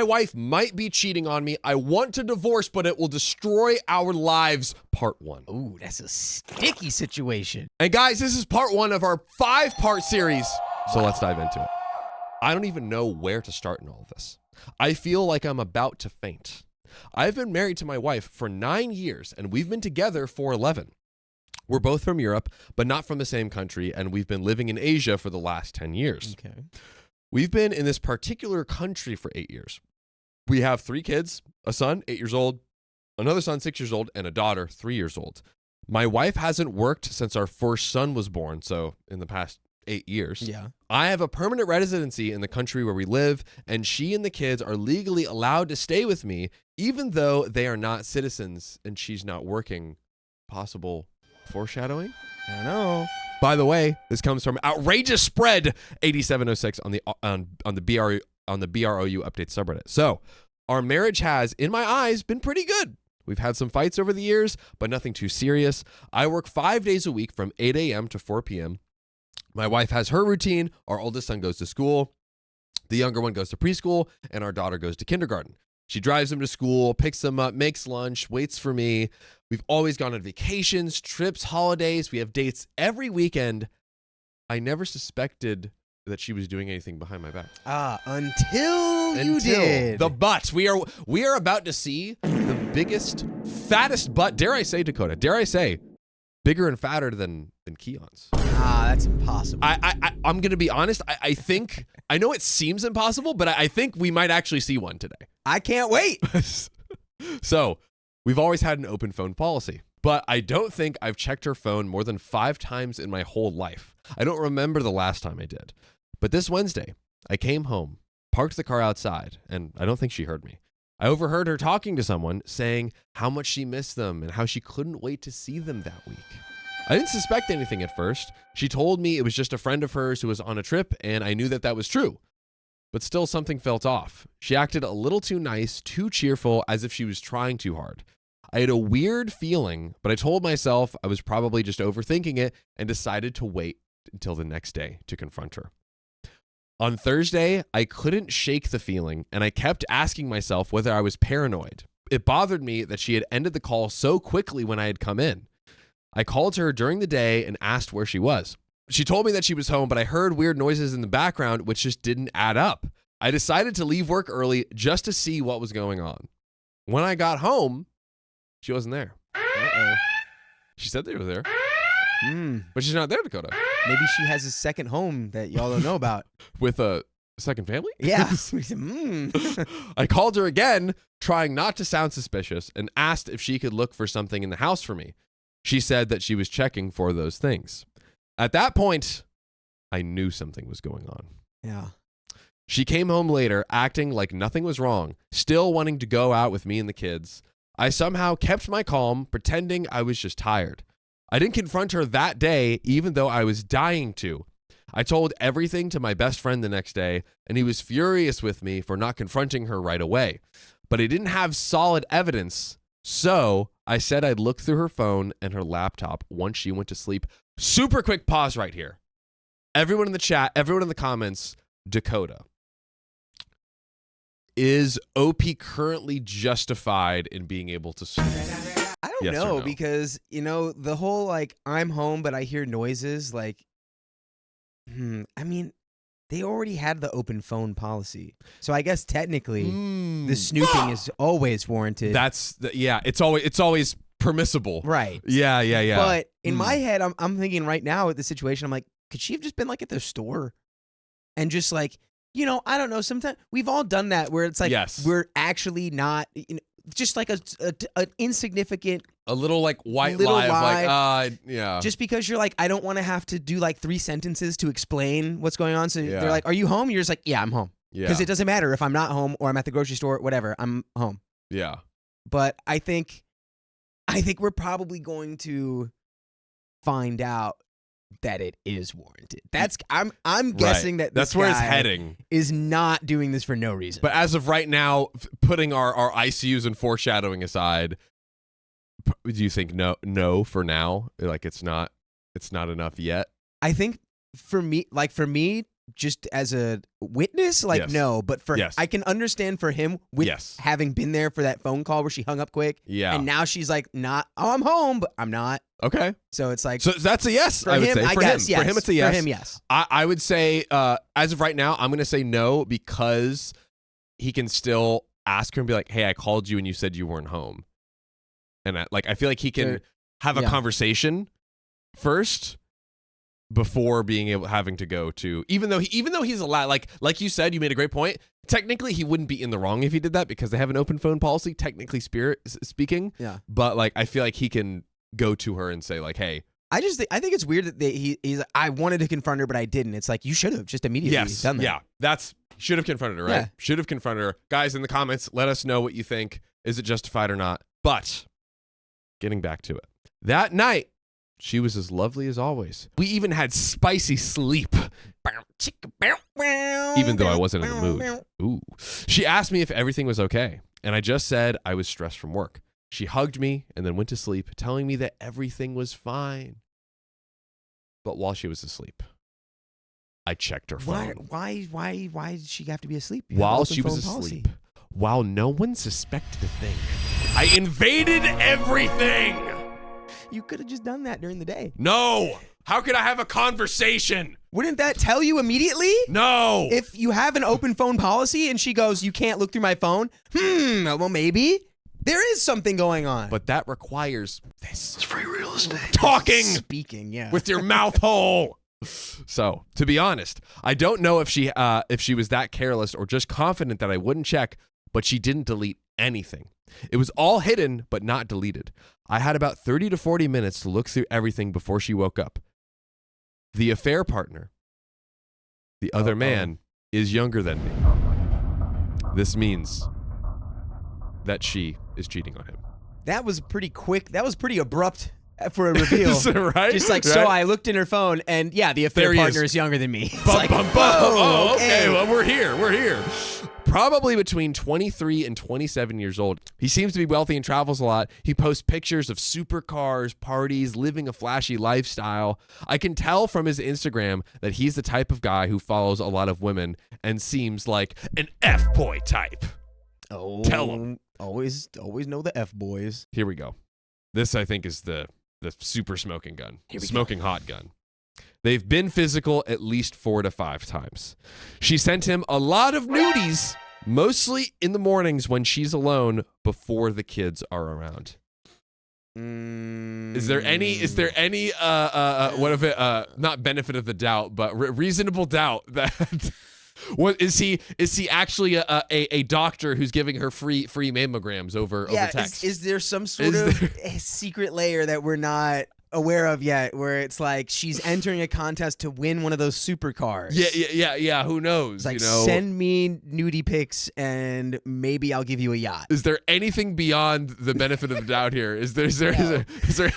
My wife might be cheating on me. I want to divorce, but it will destroy our lives, part 1. Ooh, that's a sticky situation. And guys, this is part 1 of our 5-part series. So let's dive into it. I don't even know where to start in all of this. I feel like I'm about to faint. I've been married to my wife for 9 years, and we've been together for 11. We're both from Europe, but not from the same country, and we've been living in Asia for the last 10 years. Okay. We've been in this particular country for 8 years. We have 3 kids, a son, 8 years old, another son, 6 years old, and a daughter, 3 years old. My wife hasn't worked since our first son was born, so in the past 8 years. Yeah. I have a permanent residency in the country where we live, and she and the kids are legally allowed to stay with me, even though they are not citizens and she's not working. Possible foreshadowing? I don't know. By the way, this comes from Outrageous Spread 8706 on the BROU update subreddit. So, our marriage has, in my eyes, been pretty good. We've had some fights over the years, but nothing too serious. I work 5 days a week from 8 a.m. to 4 p.m. My wife has her routine. Our oldest son goes to school. The younger one goes to preschool, and our daughter goes to kindergarten. She drives them to school, picks them up, makes lunch, waits for me. We've always gone on vacations, trips, holidays. We have dates every weekend. I never suspected that she was doing anything behind my back. Until you did. The butt. We are about to see the biggest, fattest butt. Dare I say, Dakota? Dare I say, bigger and fatter than Keon's? That's impossible. I'm going to be honest. I think, I know it seems impossible, but I think we might actually see one today. I can't wait. So, we've always had an open phone policy, but I don't think I've checked her phone more than 5 times in my whole life. I don't remember the last time I did. But this Wednesday, I came home, parked the car outside, and I don't think she heard me. I overheard her talking to someone, saying how much she missed them and how she couldn't wait to see them that week. I didn't suspect anything at first. She told me it was just a friend of hers who was on a trip, and I knew that was true. But still, something felt off. She acted a little too nice, too cheerful, as if she was trying too hard. I had a weird feeling, but I told myself I was probably just overthinking it and decided to wait until the next day to confront her. On Thursday, I couldn't shake the feeling, and I kept asking myself whether I was paranoid. It bothered me that she had ended the call so quickly when I had come in. I called her during the day and asked where she was. She told me that she was home, but I heard weird noises in the background, which just didn't add up. I decided to leave work early just to see what was going on. When I got home, she wasn't there. Uh-oh. She said they were there, but she's not there, Dakota. Maybe she has a second home that y'all don't know about. With a second family? Yeah. I called her again, trying not to sound suspicious, and asked if she could look for something in the house for me. She said that she was checking for those things. At that point, I knew something was going on. Yeah. She came home later, acting like nothing was wrong, still wanting to go out with me and the kids. I somehow kept my calm, pretending I was just tired. I didn't confront her that day, even though I was dying to. I told everything to my best friend the next day, and he was furious with me for not confronting her right away. But I didn't have solid evidence, so I said I'd look through her phone and her laptop once she went to sleep. Super quick pause right here. Everyone in the chat, everyone in the comments, Dakota. Is OP currently justified in being able to sleep? I don't Yes or know no? because, the whole, like, I'm home, but I hear noises, like, I mean, they already had the open phone policy. So I guess technically the snooping is always warranted. It's always permissible. Right. Yeah. But in my head, I'm thinking right now with the situation, I'm like, could she have just been like at the store and just like, I don't know. Sometimes we've all done that where it's like, Yes. we're actually not, just like an insignificant, A little like white Little lie, lie. of like, yeah. just because you're like, I don't want to have to do like 3 sentences to explain what's going on. So Yeah. they're like, are you home? You're just like, yeah, I'm home. Yeah. Because it doesn't matter if I'm not home or I'm at the grocery store, whatever, I'm home. Yeah. But I think we're probably going to find out that it is warranted. I'm guessing that this that's where it's guy heading. is not doing this for no reason. But as of right now, putting our ICUs and foreshadowing aside, do you think no for now? Like it's not enough yet? I think for me, just as a witness, like Yes. no, but for Yes. I can understand for him with Yes. having been there for that phone call where she hung up quick. Yeah. And now she's like, not, oh, I'm home, but I'm not. Okay. So it's like, So that's a yes, for I would him, say. I For guess, him. yes. For him, it's a yes. For him, yes. I would say, as of right now, I'm going to say no because he can still ask her and be like, hey, I called you and you said you weren't home. And I feel like he can Sure. have a Yeah. conversation first before having to go to, even though he's allowed, like you said, you made a great point. Technically, he wouldn't be in the wrong if he did that because they have an open phone policy, technically speaking. Yeah. But like, I feel like he can go to her and say like, hey, I think it's weird that he's like, I wanted to confront her, but I didn't. It's like, you should have just immediately yes, done that. yeah, should have confronted her, right? Yeah. Should have confronted her. Guys, in the comments, let us know what you think. Is it justified or not? But getting back to it, that night, she was as lovely as always. We even had spicy sleep, even though I wasn't in the mood. Ooh. She asked me if everything was okay, and I just said I was stressed from work. She hugged me and then went to sleep, telling me that everything was fine. But while she was asleep, I checked her phone. Why did she have to be asleep? You have While open she was phone policy. asleep, while no one suspected a thing, I invaded everything. You could have just done that during the day. No. How could I have a conversation? Wouldn't that tell you immediately? No. If you have an open phone policy and she goes, you can't look through my phone. Well, maybe there is something going on. But that requires this. It's free real estate. Talking Speaking, yeah. with your mouth whole. So, to be honest, I don't know if she was that careless or just confident that I wouldn't check, but she didn't delete anything. It was all hidden, but not deleted. I had about 30 to 40 minutes to look through everything before she woke up. The affair partner, the other man, is younger than me. This means that she is cheating on him. That was pretty quick. That was pretty abrupt for a reveal. Right? Just like, so I looked in her phone and yeah, the affair There he partner is. is younger than me. It's Bum, like, bum, bum. whoa, Oh, okay. Well, we're here. Probably between 23 and 27 years old. He seems to be wealthy and travels a lot. He posts pictures of supercars, parties, living a flashy lifestyle. I can tell from his Instagram that he's the type of guy who follows a lot of women and seems like an F-boy type. Oh, Tell him. Always know the F boys. Here we go. This, I think, is the super smoking gun. Smoking hot gun. They've been physical at least 4 to 5 times. She sent him a lot of nudies, mostly in the mornings when she's alone before the kids are around. Is there any what if it not benefit of the doubt, but reasonable doubt that what is he actually a doctor who's giving her free mammograms over text? Is there some sort of a secret layer that we're not aware of yet, where it's like she's entering a contest to win one of those supercars? Yeah. Who knows? It's like, you know? send me nudie pics and maybe I'll give you a yacht. Is there anything beyond the benefit of the doubt here? Is there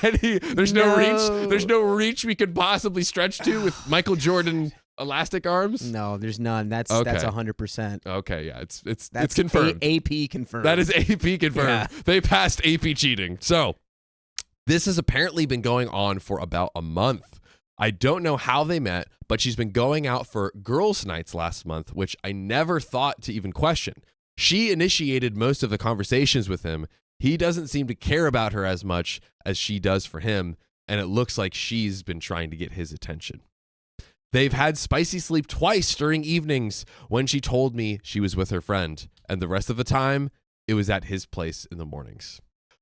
any? There's no reach. There's no reach we could possibly stretch to with Michael Jordan elastic arms. No, there's none. That's Okay. 100%. Okay, yeah, it's That's confirmed. AP confirmed. That is AP confirmed. Yeah. They passed AP cheating. So this has apparently been going on for about a month. I don't know how they met, but she's been going out for girls' nights last month, which I never thought to even question. She initiated most of the conversations with him. He doesn't seem to care about her as much as she does for him, and it looks like she's been trying to get his attention. They've had spicy sleep twice during evenings when she told me she was with her friend, and the rest of the time, it was at his place in the mornings.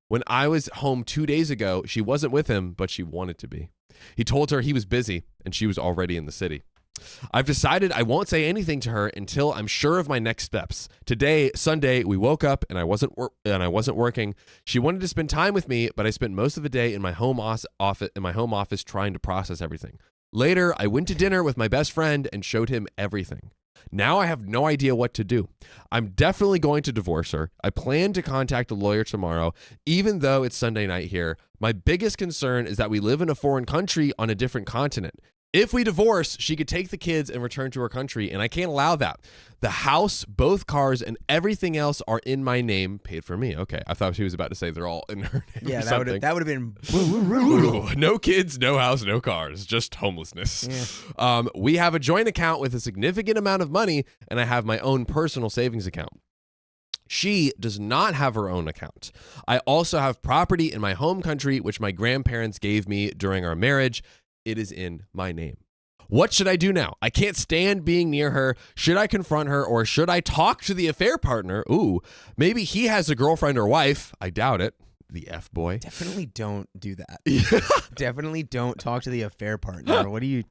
When I was home 2 days ago, she wasn't with him, but she wanted to be. He told her he was busy, and she was already in the city. I've decided I won't say anything to her until I'm sure of my next steps. Today, Sunday, we woke up and I wasn't working. She wanted to spend time with me, but I spent most of the day in my home office trying to process everything. Later, I went to dinner with my best friend and showed him everything. Now I have no idea what to do. I'm definitely going to divorce her. I plan to contact a lawyer tomorrow, even though it's Sunday night here. My biggest concern is that we live in a foreign country on a different continent. If we divorce, she could take the kids and return to her country, and I can't allow that. The house, both cars, and everything else are in my name, paid for me. Okay, I thought she was about to say they're all in her name. Yeah, or that would have been no kids, no house, no cars, just homelessness. Yeah. We have a joint account with a significant amount of money, and I have my own personal savings account. She does not have her own account. I also have property in my home country, which my grandparents gave me during our marriage. It is in my name. What should I do now? I can't stand being near her. Should I confront her or should I talk to the affair partner? Ooh, maybe he has a girlfriend or wife. I doubt it. The F boy. Definitely don't do that. Definitely don't talk to the affair partner. What do you?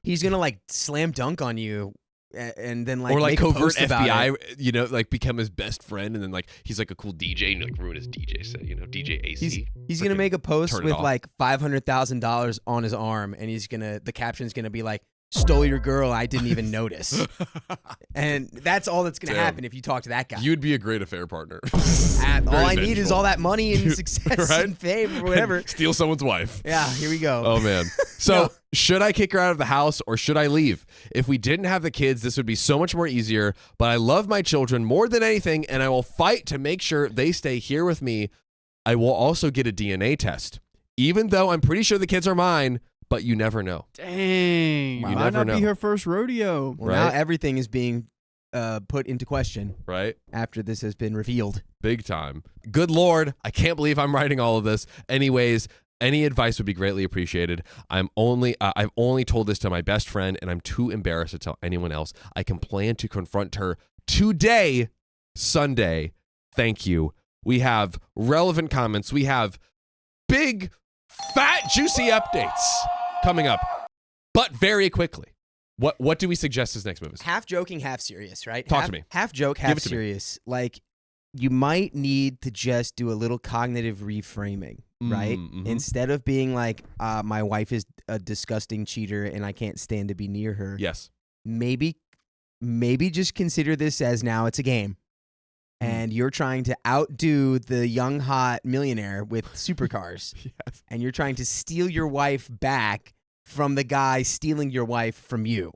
He's gonna like slam dunk on you, and then like or like make a covert post about FBI, it. like become his best friend, and then like he's like a cool DJ and like ruin his DJ set. DJ AC. He's gonna make a post with off. like $500,000 on his arm, and the caption's gonna be like, "Stole your girl, I didn't even notice." And that's all that's gonna happen if you talk to that guy. You'd be a great affair partner. All I need is all that money and success Right? and fame or whatever. Steal someone's wife. Yeah, here we go. Oh man. So should I kick her out of the house or should I leave? If we didn't have the kids, this would be so much more easier, but I love my children more than anything, and I will fight to make sure they stay here with me. I will also get a DNA test, even though I'm pretty sure the kids are mine, but you never know. Dang. You Might never not know. be her first rodeo. Well, now Right? everything is being put into question Right? after this has been revealed. Big time. Good Lord, I can't believe I'm writing all of this. Anyways, any advice would be greatly appreciated. I've only told this to my best friend, and I'm too embarrassed to tell anyone else. I can plan to confront her today, Sunday. Thank you. We have relevant comments. We have big, fat, juicy updates coming up, but very quickly. What do we suggest as next move? Half joking, half serious, right? Talk to me. Half joke, Give half it to me. serious. Like, you might need to just do a little cognitive reframing, right? Mhm. Instead of being like, my wife is a disgusting cheater and I can't stand to be near her. Yes. Maybe just consider this as now it's a game. And you're trying to outdo the young, hot millionaire with supercars. Yes. And you're trying to steal your wife back from the guy stealing your wife from you.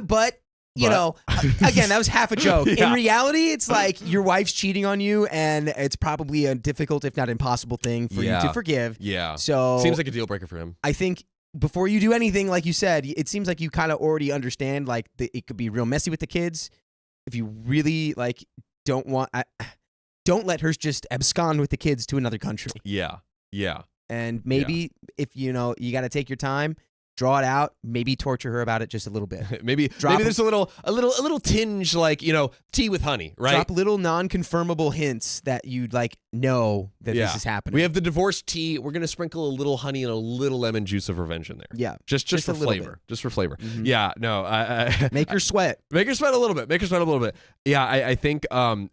But you know, again, that was half a joke. Yeah. In reality, it's like your wife's cheating on you, and it's probably a difficult, if not impossible, thing for you to forgive. Yeah. So Seems like a deal breaker for him. I think before you do anything, like you said, it seems like you kind of already understand, like, it could be real messy with the kids. If you really like don't let her just abscond with the kids to another country. Yeah. Yeah. And maybe if you got to take your time, draw it out, maybe torture her about it just a little bit. maybe there's a little tinge, like, tea with honey, right? Drop little non-confirmable hints that you'd like know that this is happening. We have the divorce tea. We're gonna sprinkle a little honey and a little lemon juice of revenge in there. Yeah, just a for little flavor. bit. Just for flavor. Mhm. Yeah. No. Make her sweat. Make her sweat a little bit. Make her sweat a little bit. Yeah. I think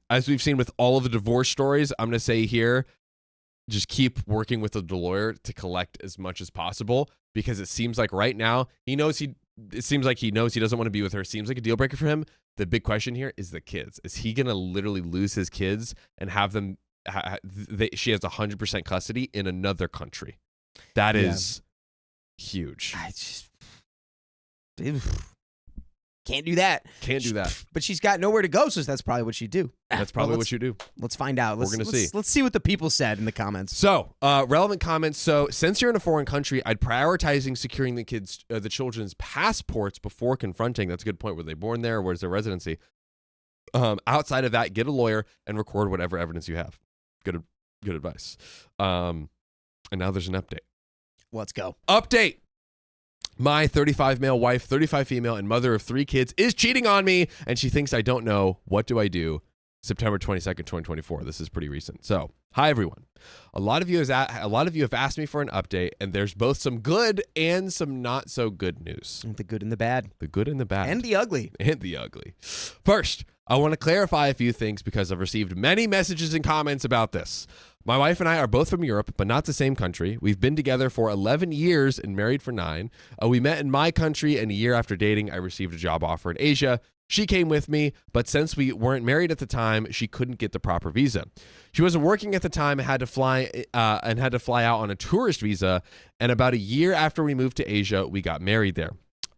as we've seen with all of the divorce stories, I'm gonna say here, just keep working with the lawyer to collect as much as possible, because it seems like right now he knows he doesn't want to be with her. Seems like a deal breaker for him. The big question here is the kids. Is he gonna literally lose his kids and have them? She has 100% custody in another country. That is huge. I just can't do that. Can't do that. But she's got nowhere to go, so that's probably what she'd do. That's probably what you do. Let's find out. We're gonna see. Let's see what the people said in the comments. So, relevant comments. So, since you're in a foreign country, I'd prioritizing securing the children's passports before confronting. That's a good point. Were they born there? Where's their residency? Outside of that, get a lawyer and record whatever evidence you have. Good advice. And now there's an update. Let's go. Update. My 35 male wife, 35 female, and mother of 3 kids is cheating on me, and she thinks I don't know. What do I do? September 22nd, 2024. This is pretty recent. So, hi everyone. A lot of you have asked me for an update, and there's both some good and some not so good news. The good and the bad. The good and the bad. And the ugly. And the ugly. First, I want to clarify a few things because I've received many messages and comments about this. My wife and I are both from Europe, but not the same country. We've been together for 11 years and married for 9. We met in my country, and a year after dating, I received a job offer in Asia. She came with me, but since we weren't married at the time, she couldn't get the proper visa. She wasn't working at the time and had to fly out on a tourist visa. And about a year after we moved to Asia, we got married there.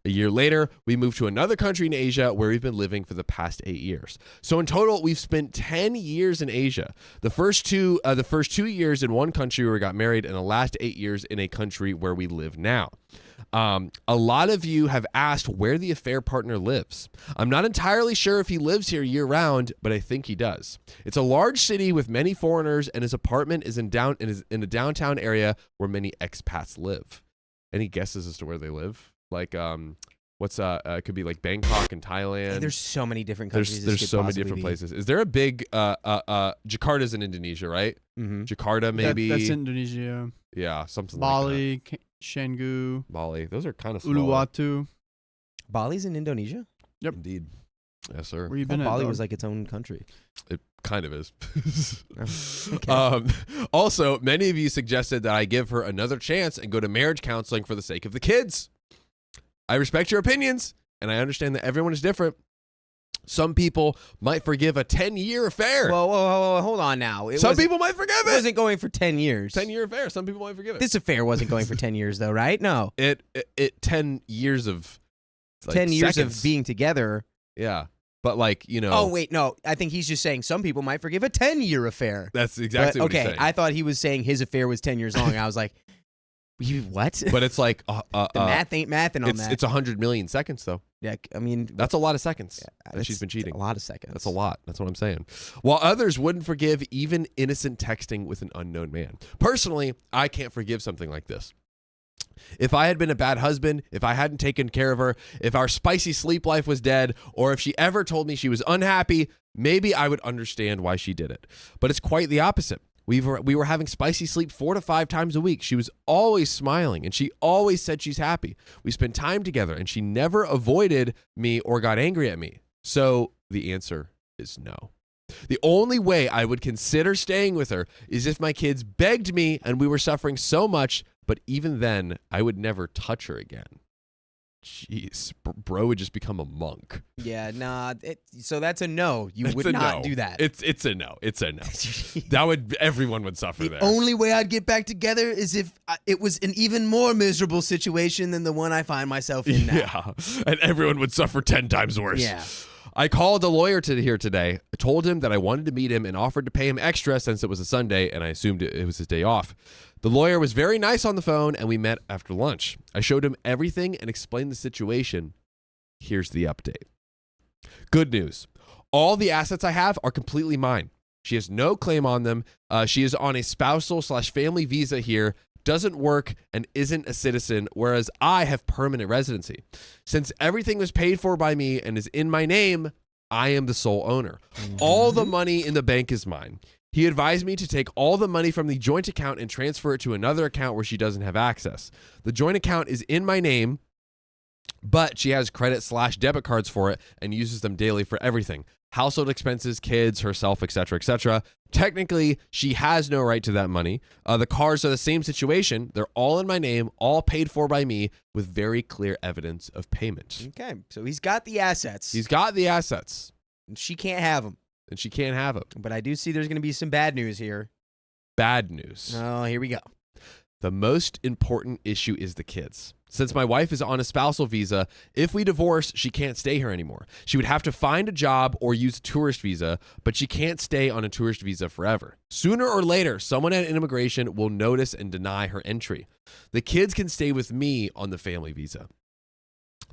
A year later, we moved to another country in Asia where we've been living for the past 8 years. So in total, we've spent 10 years in Asia. The first two years in one country where we got married, and the last 8 years in a country where we live now. A lot of you have asked where the affair partner lives. I'm not entirely sure if he lives here year round, but I think he does. It's a large city with many foreigners, and his apartment is in a downtown area where many expats live. Any guesses as to where they live? Like, it could be like Bangkok and Thailand. Hey, there's so many different countries. There's so many different places. Is there a big, Jakarta's in Indonesia, right? Mm-hmm. Jakarta, maybe. That's Indonesia. Yeah, something Bali, like that. Canggu, Bali. Those are kind of small. Uluwatu. Bali's in Indonesia? Yep. Indeed. Yes, sir. Where you I been thought at, Bali dog? was like its own country. It kind of is. Okay. Also, many of you suggested that I give her another chance and go to marriage counseling for the sake of the kids. I respect your opinions, and I understand that everyone is different. Some people might forgive a 10-year affair. Whoa, hold on now. Some people might forgive It it. wasn't going for 10 years. 10-year affair. Some people might forgive it. This affair wasn't going for 10 years, though, right? No. It 10 years of 10 years seconds. of being together. Yeah. But like, Oh, wait, no. I think he's just saying some people might forgive a 10-year affair. That's exactly But, what he's okay, saying. I thought he was saying his affair was 10 years long. I was like, what? But it's like The math ain't mathing on that. it's 100 million seconds though. Yeah, I mean, That's a lot of seconds that that's she's been cheating. a lot of seconds. That's a lot. That's what I'm saying. While others wouldn't forgive even innocent texting with an unknown man. Personally, I can't forgive something like this. If I had been a bad husband, if I hadn't taken care of her, if our spicy sleep life was dead, or if she ever told me she was unhappy, maybe I would understand why she did it. But it's quite the opposite. We were having spicy sleep 4 to 5 times a week. She was always smiling, and she always said she's happy. We spent time together, and she never avoided me or got angry at me. So the answer is no. The only way I would consider staying with her is if my kids begged me and we were suffering so much, but even then, I would never touch her again. Jeez, bro would just become a monk. Yeah, nah. So that's a no. You It's would a not no. do that. It's a no. It's a no. Everyone would suffer there. Only way I'd get back together is if it was an even more miserable situation than the one I find myself in now. Yeah, and everyone would suffer 10 times worse. Yeah. I called a lawyer here today, told him that I wanted to meet him and offered to pay him extra since it was a Sunday and I assumed it was his day off. The lawyer was very nice on the phone and we met after lunch. I showed him everything and explained the situation. Here's the update. Good news. All the assets I have are completely mine. She has no claim on them. She is on a spousal/family visa here, doesn't work, and isn't a citizen, whereas I have permanent residency. Since everything was paid for by me and is in my name, I am the sole owner. All the money in the bank is mine. He advised me to take all the money from the joint account and transfer it to another account where she doesn't have access. The joint account is in my name, but she has credit/debit cards for it and uses them daily for everything. Household expenses, kids, herself, etc., etc. Technically, she has no right to that money. The cars are the same situation. They're all in my name, all paid for by me with very clear evidence of payment. Okay, so he's got the assets. He's got the assets, And she can't have them. and she can't have them. But I do see there's going to be some bad news here. Bad news. Oh, here we go. The most important issue is the kids. Since my wife is on a spousal visa, if we divorce, she can't stay here anymore. She would have to find a job or use a tourist visa, but she can't stay on a tourist visa forever. Sooner or later, someone at immigration will notice and deny her entry. The kids can stay with me on the family visa.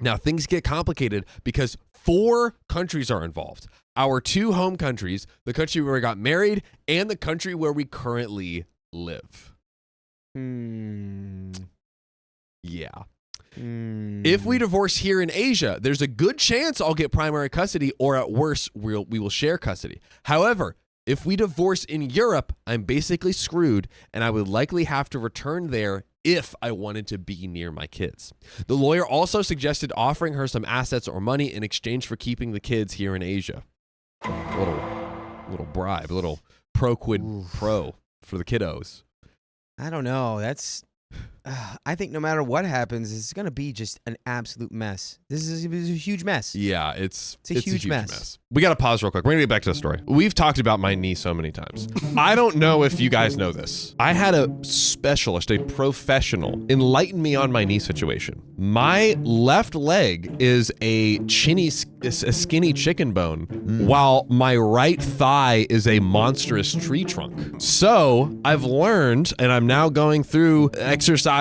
Now, things get complicated because 4 countries are involved. Our 2 home countries, the country where we got married, and the country where we currently live. Yeah. If we divorce here in Asia, there's a good chance I'll get primary custody, or at worst, we will share custody. However, if we divorce in Europe, I'm basically screwed, and I would likely have to return there if I wanted to be near my kids. The lawyer also suggested offering her some assets or money in exchange for keeping the kids here in Asia. little bribe, a little pro quid pro for the kiddos. I don't know. That's. I think no matter what happens, it's going to be just an absolute mess. This is a huge mess. Yeah, it's a huge mess. We got to pause real quick. We're going to get back to the story. We've talked about my knee so many times. I don't know if you guys know this. I had a specialist, a professional, enlighten me on my knee situation. My left leg is a skinny chicken bone, while my right thigh is a monstrous tree trunk. So I've learned, and I'm now going through exercises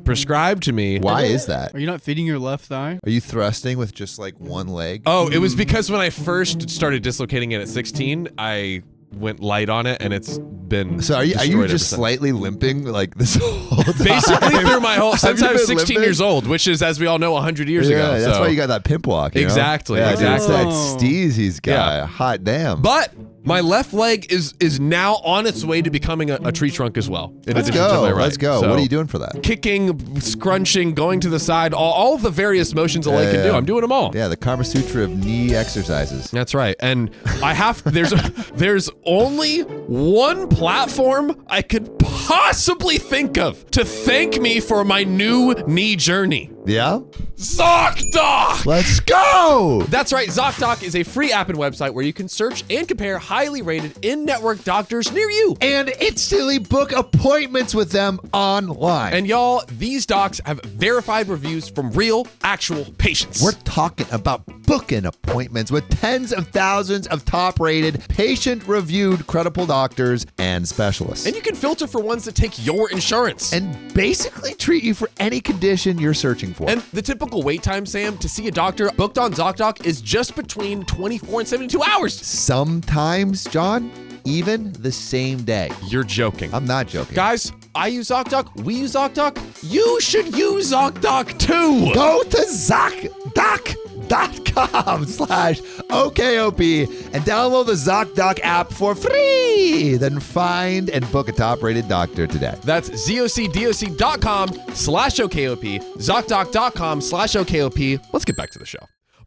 prescribed to me. Why is that? Are you not feeding your left thigh? Are you thrusting with just like one leg? Oh, it was because when I first started dislocating it at 16, I went light on it, and it's been So are you destroyed ever just since. slightly limping like this whole time? Basically through my whole, since you I was been 16 limping? years old, which is, as we all know, 100 years Yeah, ago. that's so. why you got that pimp walk. You know? Exactly, Yeah, exactly. It's that steez he's got. Yeah. Hot damn. But my left leg is now on its way to becoming a tree trunk as well. In Let's addition to my go. right. Let's go. So, What are you doing for that? kicking, scrunching, going to the side, all of the various motions a leg can do. I'm doing them all. Yeah, the Kama Sutra of knee exercises. That's right. And I have there's only one platform I could possibly think of to thank me for my new knee journey. Yeah? ZocDoc! Let's go! That's right, ZocDoc is a free app and website where you can search and compare highly rated in-network doctors near you. And instantly book appointments with them online. And y'all, these docs have verified reviews from real, actual patients. We're talking about booking appointments with tens of thousands of top-rated, patient-reviewed, credible doctors and specialists. And you can filter for ones that take your insurance. And basically treat you for any condition you're searching for. And the typical wait time, Sam, to see a doctor booked on ZocDoc is just between 24 and 72 hours. Sometimes, John, even the same day. You're joking. I'm not joking. Guys, I use ZocDoc. We use ZocDoc. You should use ZocDoc too. Go to ZocDoc.com/OKOP and download the ZocDoc app for free. Then find and book a top-rated doctor today. That's ZocDoc.com/OKOP, ZocDoc.com/OKOP. Let's get back to the show.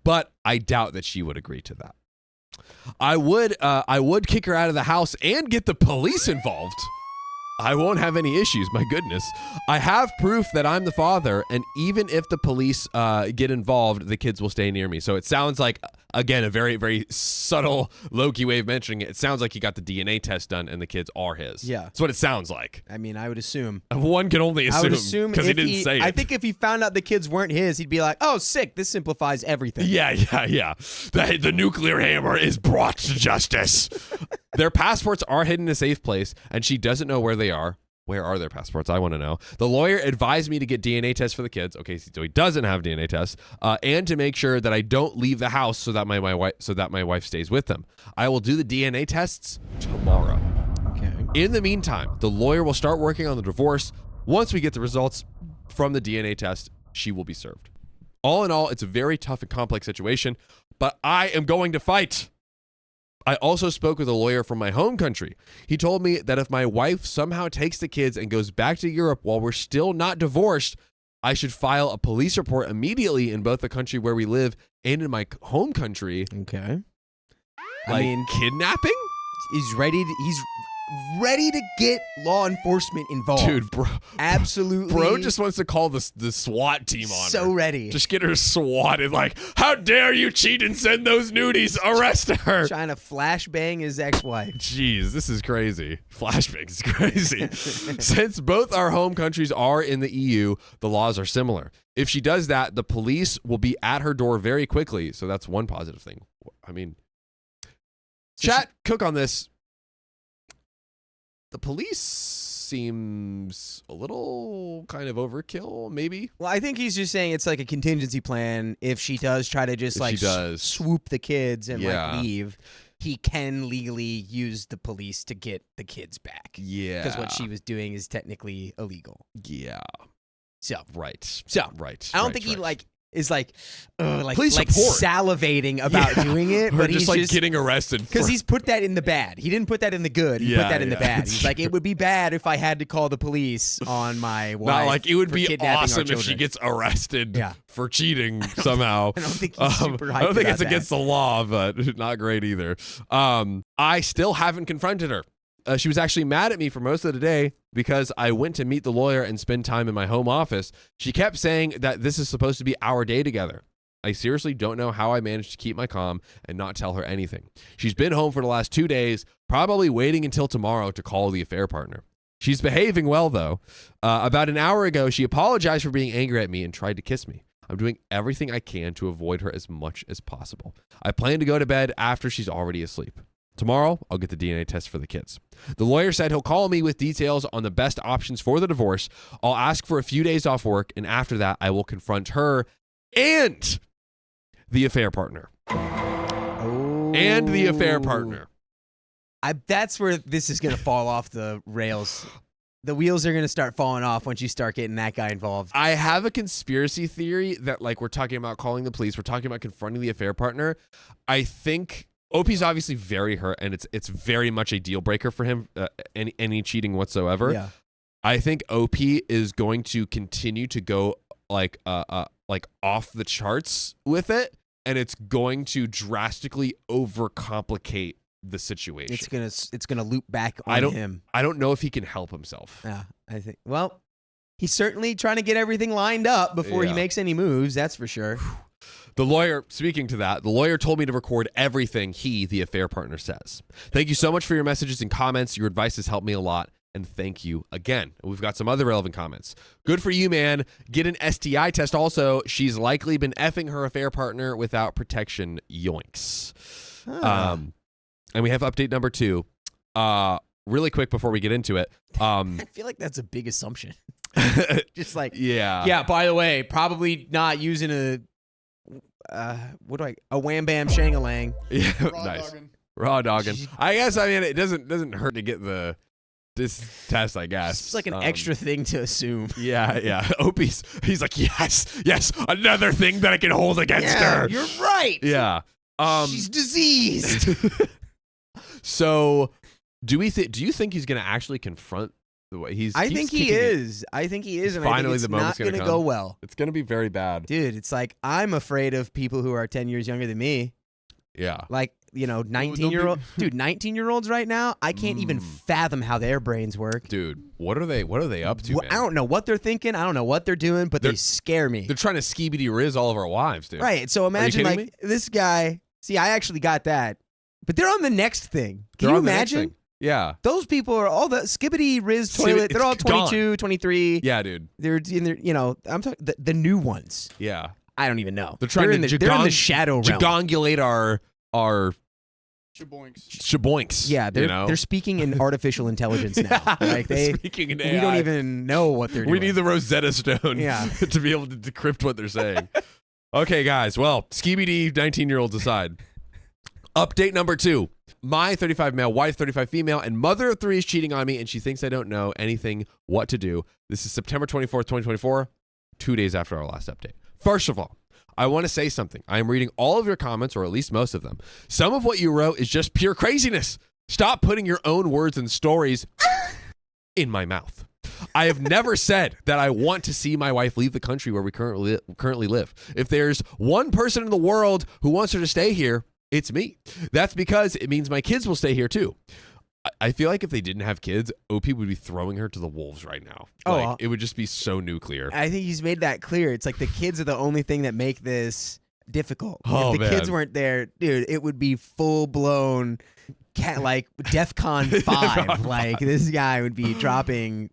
But I doubt that she would agree to that. I would kick her out of the house and get the police involved. I won't have any issues, my goodness. I have proof that I'm the father, and even if the police get involved, the kids will stay near me. So it sounds like, again, a very, very subtle, low-key way of mentioning it. It sounds like he got the DNA test done, and the kids are his. Yeah. That's what it sounds like. I mean, I would assume. One can only assume. I would assume because he if didn't say it. I think if he found out the kids weren't his, he'd be like, "Oh, sick! This simplifies everything." Yeah. The nuclear hammer is brought to justice. Their passports are hidden in a safe place, and she doesn't know where they are. Where are their passports? I want to know. The lawyer advised me to get DNA tests for the kids. Okay, so he doesn't have DNA tests, and to make sure that I don't leave the house so that my wife stays with them. I will do the DNA tests tomorrow. Okay. In the meantime, the lawyer will start working on the divorce. Once we get the results from the DNA test, she will be served. All in all, it's a very tough and complex situation, but I am going to fight. I also spoke with a lawyer from my home country. He told me that if my wife somehow takes the kids and goes back to Europe while we're still not divorced, I should file a police report immediately in both the country where we live and in my home country. Okay. Like, I mean, kidnapping? he's ready to get law enforcement involved. Dude, bro. Absolutely. Bro just wants to call the SWAT team on so her. ready. Just get her swatted. Like, how dare you cheat and send those nudies? Arrest her. Trying to flashbang his ex-wife. Jeez, this is crazy. Flashbang is crazy. Since both our home countries are in the EU, the laws are similar. If she does that, the police will be at her door very quickly. So that's one positive thing. I mean, chat, cook on this. The police seems a little kind of overkill, maybe. Well, I think he's just saying it's like a contingency plan. If she does try to just If like she does. swoop the kids and Yeah. like leave, he can legally use the police to get the kids back. Yeah. Because what she was doing is technically illegal. Yeah. So Right. So, Right. I don't right, think he right. like is like Police report. salivating about doing it, Or but just he's like just getting arrested. because he's put that in the bad. He didn't put that in the good. He put Yeah, that in the yeah, bad. it's He's like, it would be bad if I had to call the police on my wife. Not like it would for be kidnapping our awesome if she children. gets arrested Yeah. for cheating somehow. I don't think he's super hyped I don't think about it's against the law, but not great either. I still haven't confronted her. She was actually mad at me for most of the day because I went to meet the lawyer and spend time in my home office. She kept saying that this is supposed to be our day together. I seriously don't know how I managed to keep my calm and not tell her anything. She's been home for the last 2 days, probably waiting until tomorrow to call the affair partner. She's behaving well, though. About an hour ago, she apologized for being angry at me and tried to kiss me. I'm doing everything I can to avoid her as much as possible. I plan to go to bed after she's already asleep. Tomorrow, I'll get the DNA test for the kids. The lawyer said he'll call me with details on the best options for the divorce. I'll ask for a few days off work, and after that, I will confront her and the affair partner. Oh. And the affair partner. That's where this is going to fall off the rails. The wheels are going to start falling off once you start getting that guy involved. I have a conspiracy theory that, like, we're talking about calling the police. We're talking about confronting the affair partner. I think OP's obviously very hurt, and it's very much a deal breaker for him, any cheating whatsoever. Yeah. I think OP is going to continue to go like off the charts with it, and it's going to drastically overcomplicate the situation. It's gonna loop back on him. I don't know if he can help himself. Yeah, I think. Well, he's certainly trying to get everything lined up before he makes any moves. That's for sure. The lawyer, speaking to that, the lawyer told me to record everything he, the affair partner, says. Thank you so much for your messages and comments. Your advice has helped me a lot. And thank you again. We've got some other relevant comments. Good for you, man. Get an STI test also. She's likely been effing her affair partner without protection. Yoinks. And we have update number 2. Really quick before we get into it. I feel like that's a big assumption. Just like, yeah. By the way, probably not using a wham bam shangalang. Yeah, Raw nice. dogging. Raw dogging. I guess, I mean, it doesn't hurt to get this test, I guess. It's like an extra thing to assume. Yeah. Opie's, he's like, yes, another thing that I can hold against her. You're right. Yeah. She's diseased. So, do you think he's going to actually confront the way he's? I think he is. And Finally, I think it's the moment's not gonna going to come. go well. It's going to be very bad. Dude, it's like I'm afraid of people who are 10 years younger than me. Yeah. Like, 19-year-old. Dude, 19-year-olds right now, I can't even fathom how their brains work. Dude, what are they up to, Well, man? I don't know what they're thinking. I don't know what they're doing, but they scare me. They're trying to skibidi riz all of our wives, dude. Right. So imagine kidding like this guy. See, I actually got that. But they're on the next thing. Can They're you on the next imagine? thing. Yeah. Those people are all the skibbity riz toilet. They're all It's 22, 23. Yeah, dude. They're in their, I'm talking the new ones. Yeah. I don't even know. They're trying in to they're in the shadow realm. jagongulate our Shaboinks. shaboinks. Yeah, they're speaking in artificial intelligence now. Like speaking in AI. we don't even know what they're doing. We need the Rosetta Stone Yeah. to be able to decrypt what they're saying. Okay, guys. Well, skibidi 19-year-olds aside. Update number 2. My 35 male, wife 35 female, and mother of 3 is cheating on me, and she thinks I don't know anything what to do. This is September 24th, 2024, 2 days after our last update. First of all, I want to say something. I am reading all of your comments, or at least most of them. Some of what you wrote is just pure craziness. Stop putting your own words and stories in my mouth. I have never said that I want to see my wife leave the country where we currently live. If there's one person in the world who wants her to stay here, it's me. That's because it means my kids will stay here too. I feel like if they didn't have kids, OP would be throwing her to the wolves right now. It would just be so nuclear. I think he's made that clear. It's like the kids are the only thing that make this difficult. Oh, if the kids weren't there, dude, it would be full blown DEFCON 5. Like this guy would be dropping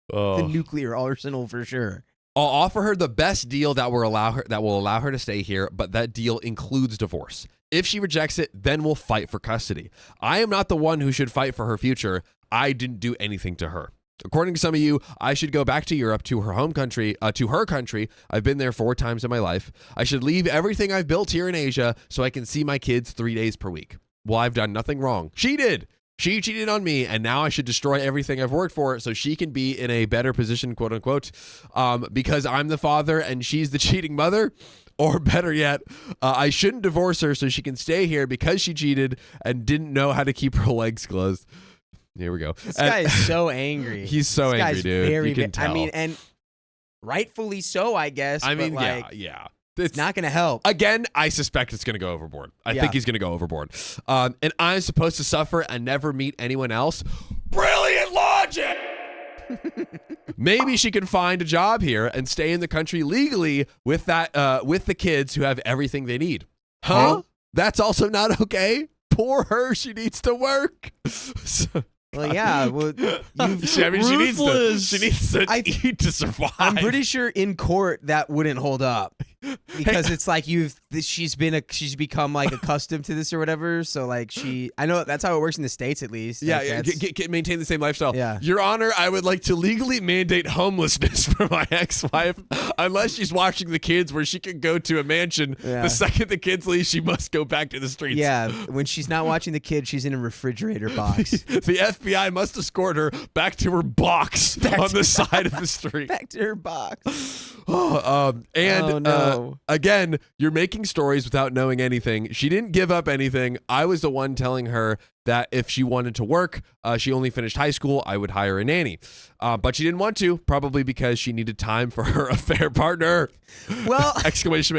the nuclear arsenal for sure. I'll offer her the best deal that will allow her to stay here, but that deal includes divorce. If she rejects it, then we'll fight for custody. I am not the one who should fight for her future. I didn't do anything to her. According to some of you, I should go back to Europe, to her home country, to her country. I've been there 4 times in my life. I should leave everything I've built here in Asia so I can see my kids 3 days per week. Well, I've done nothing wrong. She did. She cheated on me, and now I should destroy everything I've worked for so she can be in a better position, quote unquote, because I'm the father and she's the cheating mother. Or better yet, I shouldn't divorce her so she can stay here because she cheated and didn't know how to keep her legs closed. Here we go. This guy is so angry. He's so This angry, guy's dude. Very, You can tell. I mean, and rightfully so, I guess. I mean, but like, yeah. it's not going to help. Again, I suspect it's going to go overboard. I Yeah. think he's going to go overboard. And I'm supposed to suffer and never meet anyone else? Brilliant logic! Maybe she can find a job here and stay in the country legally with the kids who have everything they need. Huh? That's also not okay? Poor her. She needs to work. Well, yeah. Well, she needs to eat to survive. I'm pretty sure in court that wouldn't hold up because it's like she's become like accustomed to this or whatever. So like I know that's how it works in the States at least. Yeah, Like, maintain the same lifestyle. Yeah. Your Honor, I would like to legally mandate homelessness for my ex-wife unless she's watching the kids where she can go to a mansion. Yeah. The second the kids leave, she must go back to the streets. Yeah, when she's not watching the kid, she's in a refrigerator box. The FBI must escort her back to her box on the side of the street. Back to her box. Oh no. Again, you're making stories without knowing anything. She didn't give up anything. I was the one telling her that if she wanted to work, she only finished high school, I would hire a nanny. But she didn't want to, probably because she needed time for her affair partner. Well, Exclamation.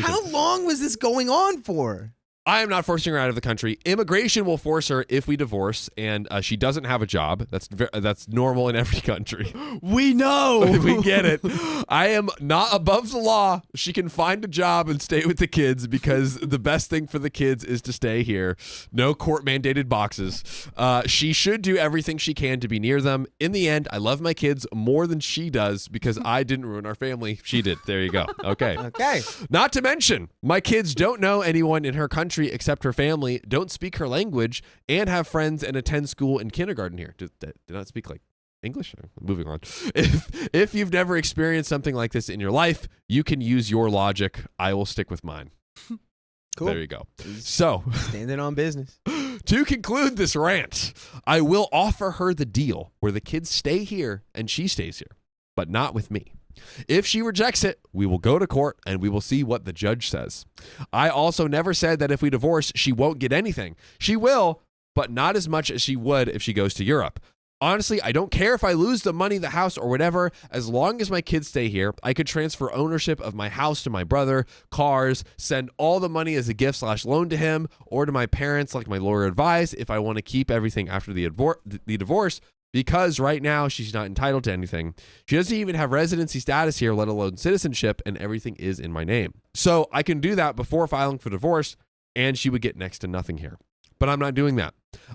how long was this going on for? I am not forcing her out of the country. Immigration will force her if we divorce, and she doesn't have a job. That's normal in every country. We know. We get it. I am not above the law. She can find a job and stay with the kids because the best thing for the kids is to stay here. No court-mandated boxes. She should do everything she can to be near them. In the end, I love my kids more than she does because I didn't ruin our family. She did. There you go. Okay. Okay. Not to mention, my kids don't know anyone in her country except her family, don't speak her language, and have friends and attend school and kindergarten here. Did not speak like English? Moving on. If you've never experienced something like this in your life, you can use your logic. I will stick with mine. Cool. There you go. So, standing on business. To conclude this rant, I will offer her the deal where the kids stay here and she stays here, but not with me. If she rejects it, we will go to court and we will see what the judge says. I also never said that if we divorce, she won't get anything. She will, but not as much as she would if she goes to Europe. Honestly, I don't care if I lose the money, the house, or whatever. As long as my kids stay here, I could transfer ownership of my house to my brother, cars, send all the money as a gift/loan to him or to my parents like my lawyer advised if I want to keep everything after the divorce. Because right now she's not entitled to anything. She doesn't even have residency status here, let alone citizenship, and everything is in my name. So I can do that before filing for divorce, and she would get next to nothing here. But I'm not doing that.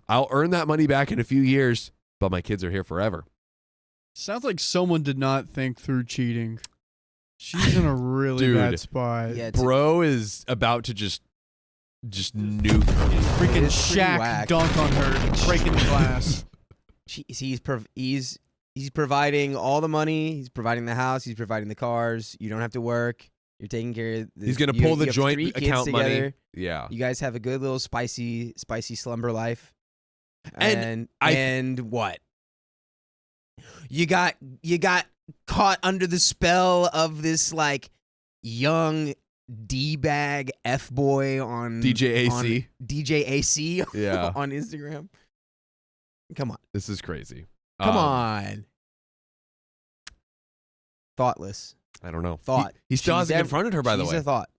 I'll earn that money back in a few years, but my kids are here forever. Sounds like someone did not think through cheating. She's in a really Dude. bad spot. Yeah, Bro is about to just nuke. Freaking It's pretty Shaq whack. dunk on her, breaking the glass. He's providing all the money. He's providing the house. He's providing the cars. You don't have to work. You're taking care of this. He's going to pull the you have joint 3 kids account money. together. Yeah. You guys have a good little spicy slumber life. And And what? You got caught under the spell of this like young D-bag F-boy on DJ AC. DJ AC Yeah. on Instagram. Come on. This is crazy. Come on. Thoughtless. I don't know. Thought. He still She's hasn't confronted her, by the She's way. a thought.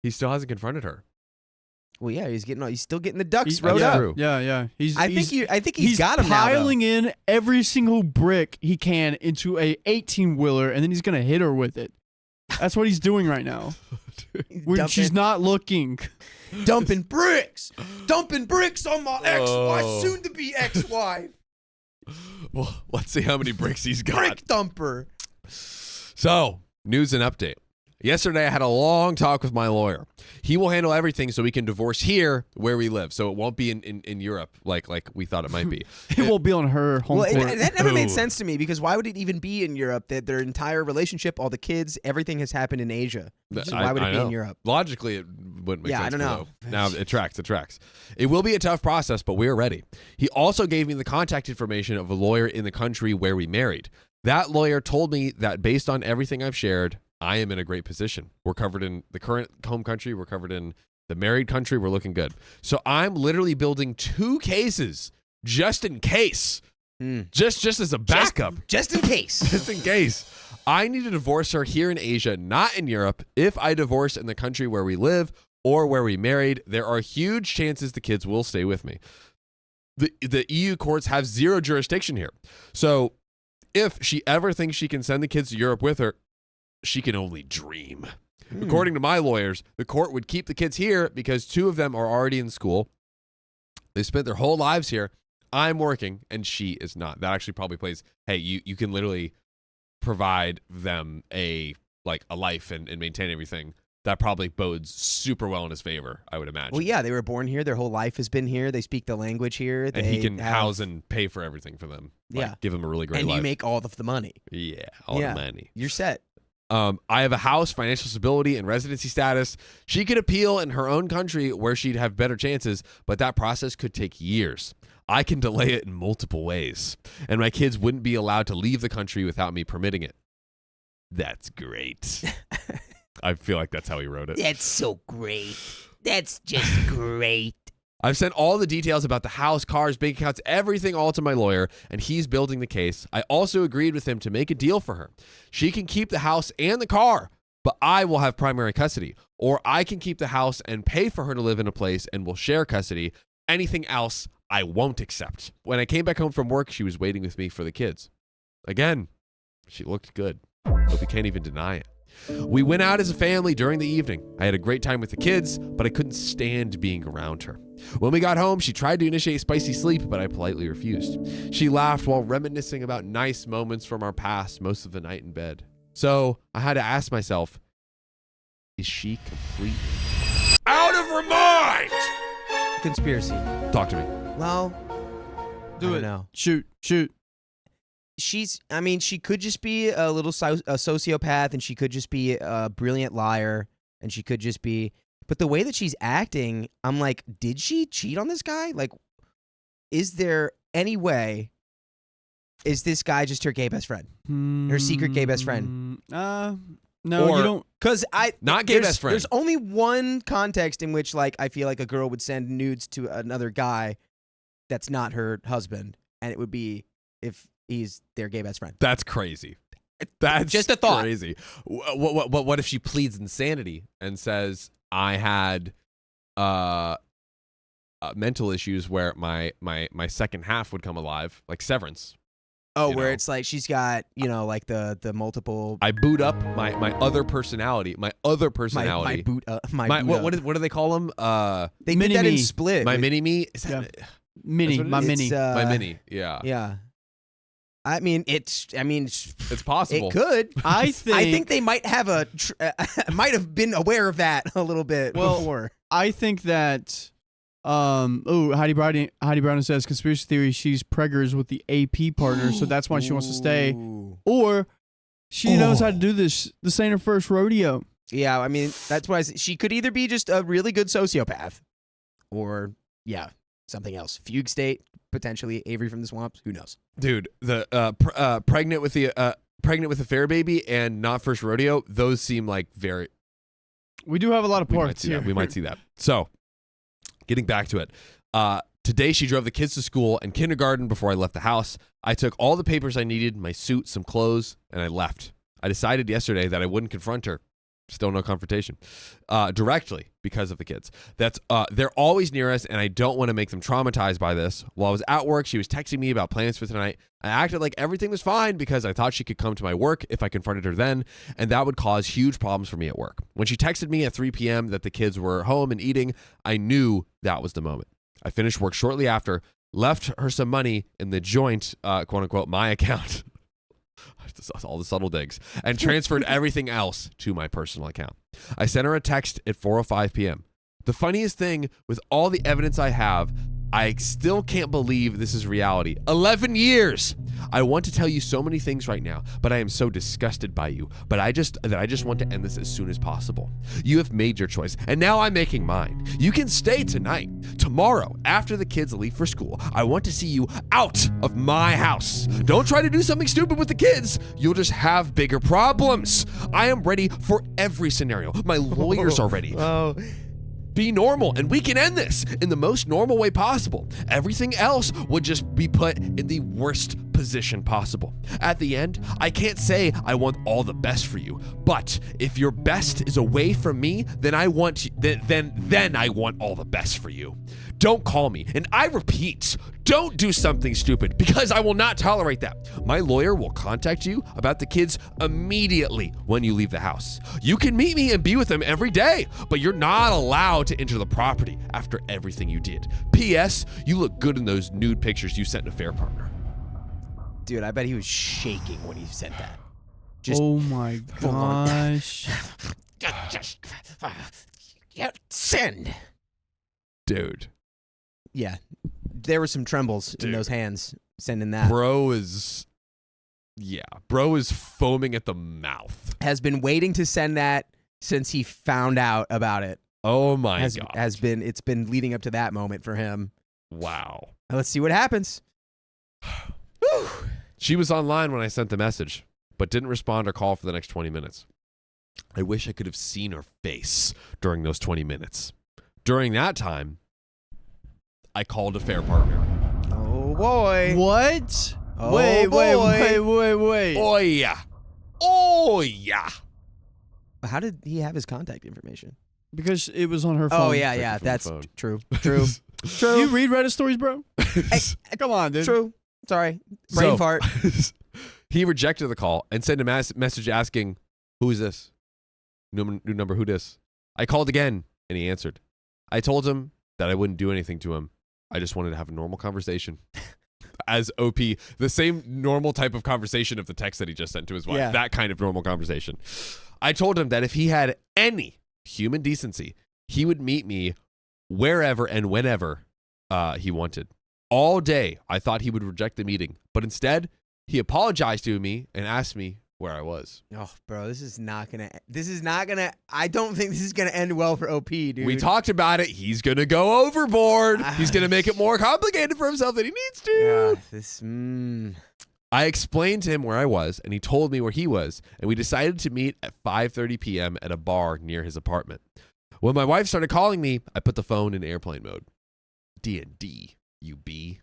He still hasn't confronted her. Well, yeah, he's still getting the ducks He- rode That's up. true. Yeah. I think he's got him now. piling in every single brick he can into a 18-wheeler, and then he's gonna hit her with it. That's what he's doing right now. When she's not looking. dumping bricks on my Oh. soon-to-be ex-wife. Well, let's see how many bricks he's got. Brick dumper. So, news and update. Yesterday, I had a long talk with my lawyer. He will handle everything so we can divorce here where we live. So it won't be in Europe like we thought it might be. It won't be on her home Well, court. that never made Ooh. sense to me because why would it even be in Europe? That their entire relationship, all the kids, everything has happened in Asia. So why would it be in Europe? Logically, it wouldn't make Yeah, sense. I don't know. Though. Now it tracks. It will be a tough process, but we're ready. He also gave me the contact information of a lawyer in the country where we married. That lawyer told me that based on everything I've shared, I am in a great position. We're covered in the current home country. We're covered in the married country. We're looking good. So I'm literally building 2 cases just in case. Just as a backup. Just in case. Just in case. I need to divorce her here in Asia, not in Europe. If I divorce in the country where we live or where we married, there are huge chances the kids will stay with me. The EU courts have 0 jurisdiction here. So if she ever thinks she can send the kids to Europe with her, she can only dream. According to my lawyers, the court would keep the kids here because 2 of them are already in school. They spent their whole lives here. I'm working and she is not. That actually probably plays, hey, you can literally provide them a life and maintain everything. That probably bodes super well in his favor, I would imagine. Well, yeah, they were born here. Their whole life has been here. They speak the language here. And he can house and pay for everything for them. Yeah. Give them a really great and life. you make all of the money. Yeah, all the money. You're set. I have a house, financial stability, and residency status. She could appeal in her own country where she'd have better chances, but that process could take years. I can delay it in multiple ways, and my kids wouldn't be allowed to leave the country without me permitting it. That's great. I feel like that's how he wrote it. That's so great. That's just great. I've sent all the details about the house, cars, bank accounts, everything all to my lawyer, and he's building the case. I also agreed with him to make a deal for her. She can keep the house and the car, but I will have primary custody. Or I can keep the house and pay for her to live in a place and we'll share custody. Anything else, I won't accept. When I came back home from work, she was waiting with me for the kids. Again, she looked good, but we can't even deny it. We went out as a family during the evening. I had a great time with the kids, but I couldn't stand being around her. When we got home, she tried to initiate spicy sleep, but I politely refused. She laughed while reminiscing about nice moments from our past most of the night in bed. So I had to ask myself, is she completely out of her mind? Conspiracy. Talk to me. Well, Do I it. don't know. Shoot. She could just be a little a sociopath, and she could just be a brilliant liar, and she could just be. But the way that she's acting, I'm like, did she cheat on this guy? Like, is there any way? Is this guy just her gay best friend? Her secret gay best friend? No, Or- you don't. Because Not gay there's- best friend. There's only one context in which, like, I feel like a girl would send nudes to another guy that's not her husband, and it would be if he's their gay best friend. That's crazy. That's Just a thought. Crazy. What if she pleads insanity and says, I had mental issues where my second half would come alive, like Severance. Oh, You where know. it's like she's got, like the multiple. I boot up my other personality. My other My personality. boot. What do they call them? They Mini did that in me. Split. My with- mini me. Is that Mini, That's what my it is. mini. my mini? Yeah, Yeah. I mean, it's possible. it could. I think. I think they might have might have been aware of that a little bit Well, before. I think that. Heidi Brown says conspiracy theory. She's preggers with the AP partner, so that's why she wants to stay. Ooh. Or she knows how to do this. This ain't her first rodeo. Yeah, I mean, that's why she could either be just a really good sociopath, or something else. Fugue state, potentially Avery from the Swamps. Who knows? Dude, the pregnant with the fair baby and not first rodeo. Those seem like very. We do have a lot of We might parts see here. that. We might see that. So, getting back to it. Today, she drove the kids to school and kindergarten before I left the house. I took all the papers I needed, my suit, some clothes, and I left. I decided yesterday that I wouldn't confront her. Still no confrontation. Directly because of the kids. They're always near us, and I don't want to make them traumatized by this. While I was at work, she was texting me about plans for tonight. I acted like everything was fine because I thought she could come to my work if I confronted her then, and that would cause huge problems for me at work. When she texted me at 3 p.m. that the kids were home and eating, I knew that was the moment. I finished work shortly after, left her some money in the joint, quote unquote, my account. all the subtle digs, and transferred everything else to my personal account. I sent her a text at 4:05 p.m. The funniest thing, with all the evidence I have, I still can't believe this is reality. 11 years! I want to tell you so many things right now, but I am so disgusted by you. But I just want to end this as soon as possible. You have made your choice, and now I'm making mine. You can stay tonight. Tomorrow, after the kids leave for school, I want to see you out of my house. Don't try to do something stupid with the kids. You'll just have bigger problems. I am ready for every scenario. My lawyers are ready. Oh. Be normal, and we can end this in the most normal way possible. Everything else would just be put in the worst position possible. At the end, I can't say I want all the best for you, but if your best is away from me, then I want then I want all the best for you. Don't call me, and I repeat, don't do something stupid, because I will not tolerate that. My lawyer will contact you about the kids immediately when you leave the house. You can meet me and be with them every day, but you're not allowed to enter the property after everything you did. P.S. You look good in those nude pictures you sent an affair partner. Dude, I bet he was shaking when he sent that. Oh my gosh. Send. Dude. Yeah. There were some trembles in those hands sending that. Bro is foaming at the mouth. Has been waiting to send that since he found out about it. Oh my God. It's been leading up to that moment for him. Wow. Now let's see what happens. She was online when I sent the message, but didn't respond or call for the next 20 minutes. I wish I could have seen her face during those 20 minutes. During that time, I called a fair partner. Oh boy. What? Oh, wait. Oh yeah. Oh yeah. How did he have his contact information? Because it was on her phone. Oh yeah. from That's the phone. true. Do you read Reddit stories, bro? Hey, come on, dude. True. Sorry. Brain fart. He rejected the call and sent a message asking, "Who is this? New number, who this?" I called again, and he answered. I told him that I wouldn't do anything to him. I just wanted to have a normal conversation. As OP, the same normal type of conversation of the text that he just sent to his wife. Yeah. That kind of normal conversation. I told him that if he had any human decency, he would meet me wherever and whenever he wanted. All day, I thought he would reject the meeting, but instead, he apologized to me and asked me where I was. Oh, bro, this is not gonna. I don't think this is gonna end well for OP, dude. We talked about it. He's gonna go overboard. He's gonna make it more complicated for himself than he needs to. I explained to him where I was, and he told me where he was, and we decided to meet at 5:30 p.m. at a bar near his apartment. When my wife started calling me, I put the phone in airplane mode. D&D, you B.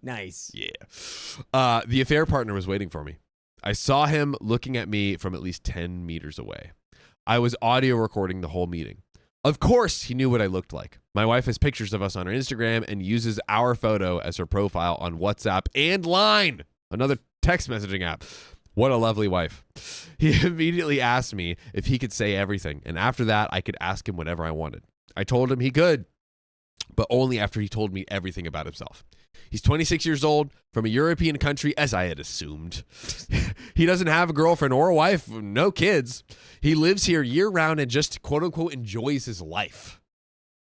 Nice. Yeah. The affair partner was waiting for me. I saw him looking at me from at least 10 meters away. I was audio recording the whole meeting. Of course, he knew what I looked like. My wife has pictures of us on her Instagram and uses our photo as her profile on WhatsApp and Line, another text messaging app. What a lovely wife. He immediately asked me if he could say everything, and after that, I could ask him whatever I wanted. I told him he could, but only after he told me everything about himself. He's 26 years old, from a European country, as I had assumed. He doesn't have a girlfriend or a wife, no kids. He lives here year-round and just, quote-unquote, enjoys his life.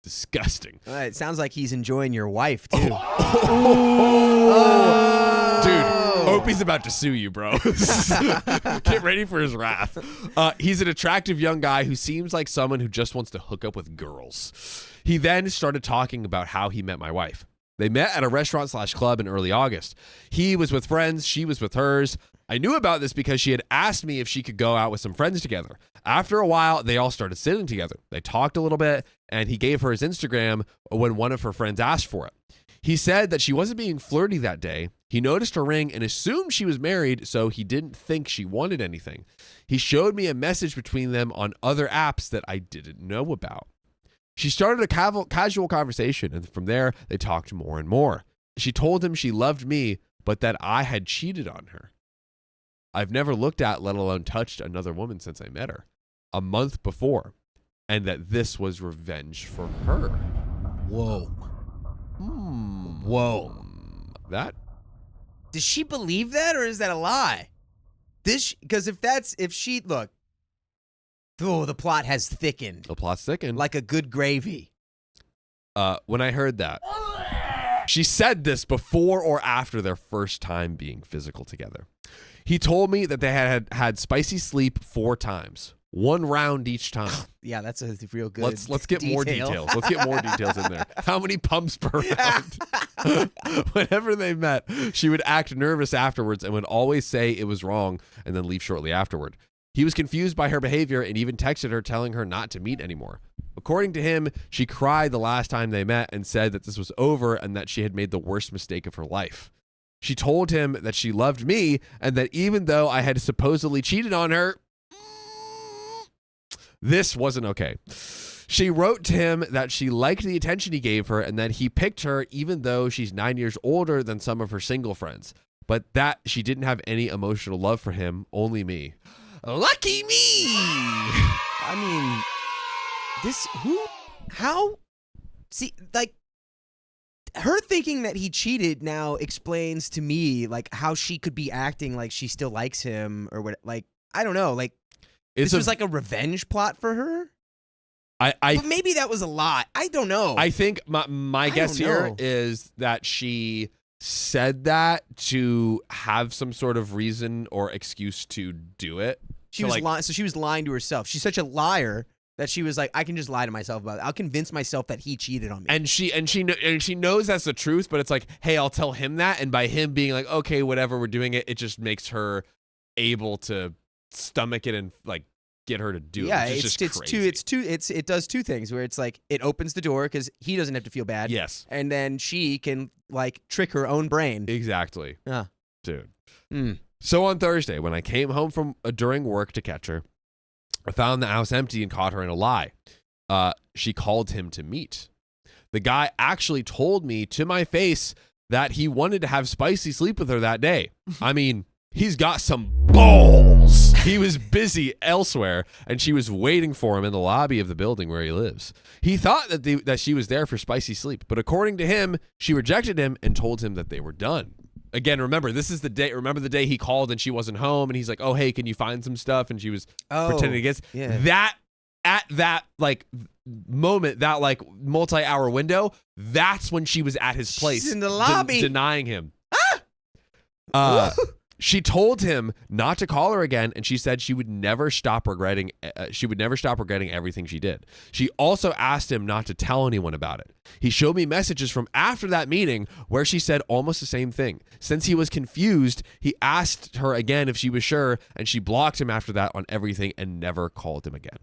Disgusting. It sounds like he's enjoying your wife, too. Dude, Opie's about to sue you, bro. Get ready for his wrath. He's an attractive young guy who seems like someone who just wants to hook up with girls. He then started talking about how he met my wife. They met at a restaurant/club in early August. He was with friends, she was with hers. I knew about this because she had asked me if she could go out with some friends together. After a while, they all started sitting together. They talked a little bit, and he gave her his Instagram when one of her friends asked for it. He said that she wasn't being flirty that day. He noticed her ring and assumed she was married, so he didn't think she wanted anything. He showed me a message between them on other apps that I didn't know about. She started a casual conversation, and from there, they talked more and more. She told him she loved me, but that I had cheated on her. I've never looked at, let alone touched, another woman since I met her, a month before, and that this was revenge for her. Whoa. Whoa. That Does she believe that, or is that a lie? Because if she look, the plot has thickened. The plot's thickened. Like a good gravy. When I heard that, she said this before or after their first time being physical together. He told me that they had spicy sleep 4 times, 1 round each time. Yeah, that's a real good. Let's get more details. Let's get more details in there. How many pumps per round? Whenever they met, she would act nervous afterwards and would always say it was wrong and then leave shortly afterward. He was confused by her behavior and even texted her telling her not to meet anymore. According to him, she cried the last time they met and said that this was over and that she had made the worst mistake of her life. She told him that she loved me and that even though I had supposedly cheated on her, this wasn't okay. She wrote to him that she liked the attention he gave her and that he picked her even though she's 9 years older than some of her single friends, but that she didn't have any emotional love for him, only me. Lucky me! I mean, see, like, her thinking that he cheated now explains to me, like, how she could be acting like she still likes him or what, like, I don't know, like, this was like a revenge plot for her? But maybe that was a lie. I don't know. I think my guess here is that she said that to have some sort of reason or excuse to do it. She was lying. So she was lying to herself. She's such a liar that she was like, I can just lie to myself about it. I'll convince myself that he cheated on me. And she knows that's the truth, but it's like, hey, I'll tell him that, and by him being like, okay, whatever, we're doing it, it just makes her able to stomach it and like get her to do it. Yeah, it does 2 things where it's like it opens the door because he doesn't have to feel bad. Yes, and then she can like trick her own brain. Exactly. Yeah, dude. So on Thursday, when I came home from during work to catch her, I found the house empty and caught her in a lie. She called him to meet. The guy actually told me to my face that he wanted to have spicy sleep with her that day. I mean, he's got some balls. He was busy elsewhere, and she was waiting for him in the lobby of the building where he lives. He thought that she was there for spicy sleep, but according to him, she rejected him and told him that they were done. Again, remember, this is the day. Remember the day he called and she wasn't home, and he's like, "Oh, hey, can you find some stuff?" And she was pretending against that. At that like moment, that like multi-hour window, that's when she was at his place. She's in the lobby denying him. She told him not to call her again, and she said she would never stop regretting. Everything she did. She also asked him not to tell anyone about it. He showed me messages from after that meeting where she said almost the same thing. Since he was confused, he asked her again if she was sure, and she blocked him after that on everything and never called him again.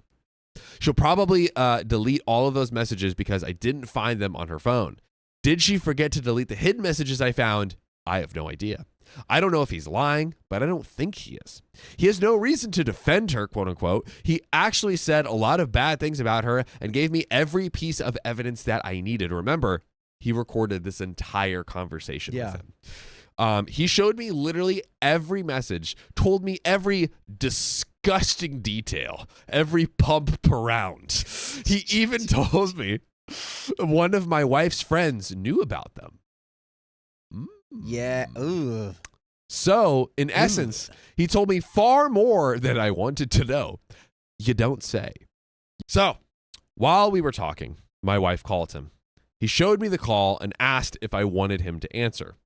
She'll probably delete all of those messages because I didn't find them on her phone. Did she forget to delete the hidden messages I found? I have no idea. I don't know if he's lying, but I don't think he is. He has no reason to defend her, quote unquote. He actually said a lot of bad things about her and gave me every piece of evidence that I needed. Remember, he recorded this entire conversation with him. He showed me literally every message, told me every disgusting detail, every pump per round. He even told me one of my wife's friends knew about them. Yeah. Ooh. So, in essence, he told me far more than I wanted to know. You don't say. So, while we were talking, my wife called him. He showed me the call and asked if I wanted him to answer.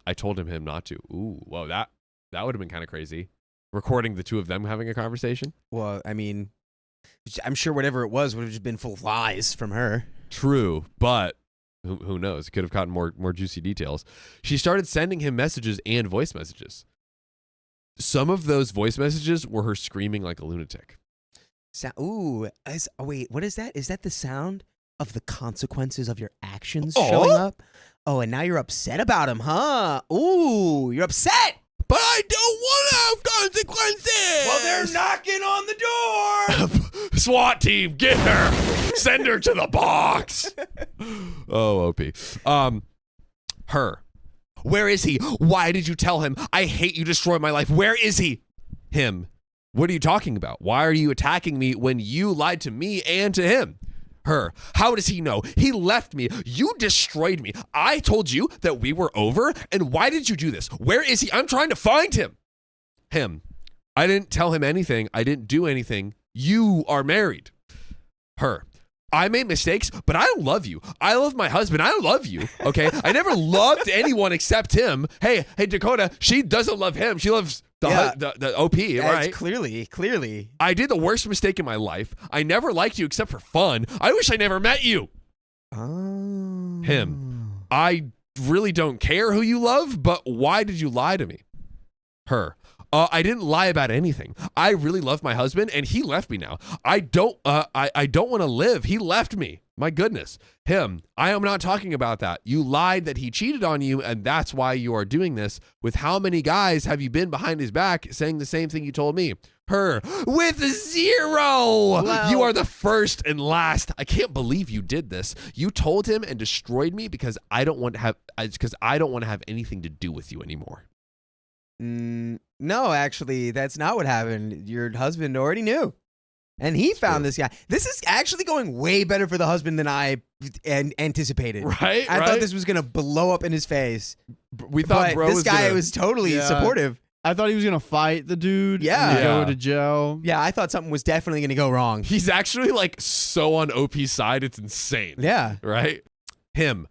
I told him not to. Ooh, whoa, that would have been kind of crazy. Recording the 2 of them having a conversation. Well, I mean, I'm sure whatever it was would have just been full of lies from her. True, but who knows? Could have gotten more juicy details. She started sending him messages and voice messages. Some of those voice messages were her screaming like a lunatic. Wait, what is that? Is that the sound of the consequences of your actions showing up? Oh, and now you're upset about him, huh? Ooh, you're upset. But I don't want to have consequences. Well, they're knocking on the door. SWAT team, get her. Send her to the box. Oh, OP. Her. Where is he? Why did you tell him? I hate you, destroy my life. Where is he? Him. What are you talking about? Why are you attacking me when you lied to me and to him? Her. How does he know? He left me. You destroyed me. I told you that we were over, and why did you do this? Where is he? I'm trying to find him. Him. I didn't tell him anything. I didn't do anything. You are married. Her. I made mistakes, but I love you. I love my husband. I love you. Okay. I never loved anyone except him. Hey, Dakota, she doesn't love him. She loves the OP, right? Clearly. I did the worst mistake in my life. I never liked you except for fun. I wish I never met you. Oh. Him. I really don't care who you love, but why did you lie to me? Her. I didn't lie about anything. I really love my husband, and he left me now. I don't want to live. He left me. My goodness. Him. I am not talking about that. You lied that he cheated on you, and that's why you are doing this. With how many guys have you been behind his back saying the same thing you told me? Her. With 0. Wow. You are the first and last. I can't believe you did this. You told him and destroyed me because I don't want to have anything to do with you anymore. No, actually, that's not what happened. Your husband already knew. And he found this guy. This is actually going way better for the husband than I anticipated. Right? I thought this was going to blow up in his face. We thought but this guy was totally supportive. I thought he was gonna fight the dude. Yeah. And go to jail. Yeah, I thought something was definitely going to go wrong. He's actually like so on OP's side, it's insane. Yeah. Right? Him.